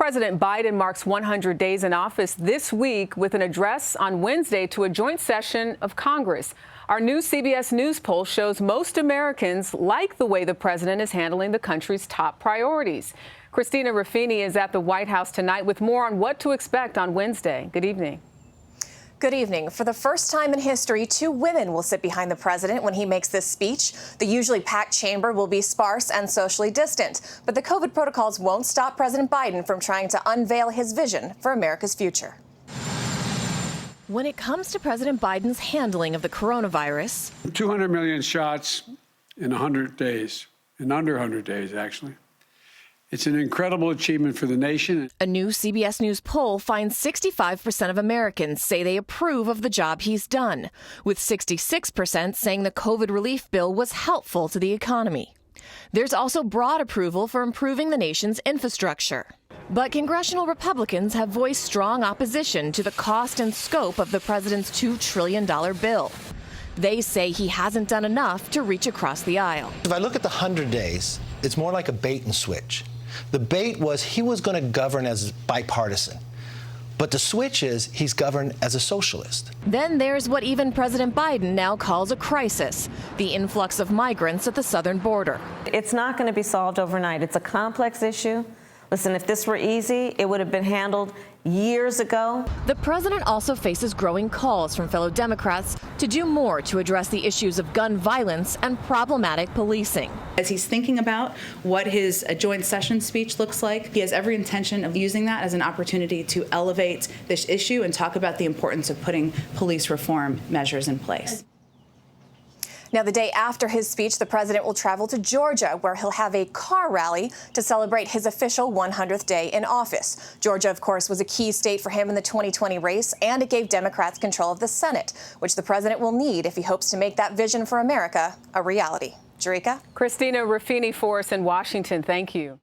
President Biden marks 100 days in office this week with an address on Wednesday to a joint session of Congress. Our new CBS News poll shows most Americans like the way the president is handling the country's top priorities. Christina Ruffini is at the White House tonight with more on what to expect on Wednesday. Good evening. Good evening. For the first time in history, 2 women will sit behind the president when he makes this speech. The usually packed chamber will be sparse and socially distant, but the COVID protocols won't stop President Biden from trying to unveil his vision for America's future. When it comes to President Biden's handling of the coronavirus, 200 million shots in 100 days, in under 100 days, actually. It's an incredible achievement for the nation. A new CBS News poll finds 65% of Americans say they approve of the job he's done, with 66% saying the COVID relief bill was helpful to the economy. There's also broad approval for improving the nation's infrastructure. But congressional Republicans have voiced strong opposition to the cost and scope of the president's $2 trillion bill. They say he hasn't done enough to reach across the aisle. If I look at the 100 days, it's more like a bait and switch. The bait was he was going to govern as bipartisan. But the switch is he's governed as a socialist. Then there's what even President Biden now calls a crisis, the influx of migrants at the southern border. It's not going to be solved overnight. It's a complex issue. Listen, if this were easy, it would have been handled years ago. The president also faces growing calls from fellow Democrats to do more to address the issues of gun violence and problematic policing. As he's thinking about what his joint session speech looks like, he has every intention of using that as an opportunity to elevate this issue and talk about the importance of putting police reform measures in place. Now, the day after his speech, the president will travel to Georgia, where he'll have a car rally to celebrate his official 100th day in office. Georgia, of course, was a key state for him in the 2020 race, and it gave Democrats control of the Senate, which the president will need if he hopes to make that vision for America a reality. Jerika? Christina Ruffini for us in Washington. Thank you.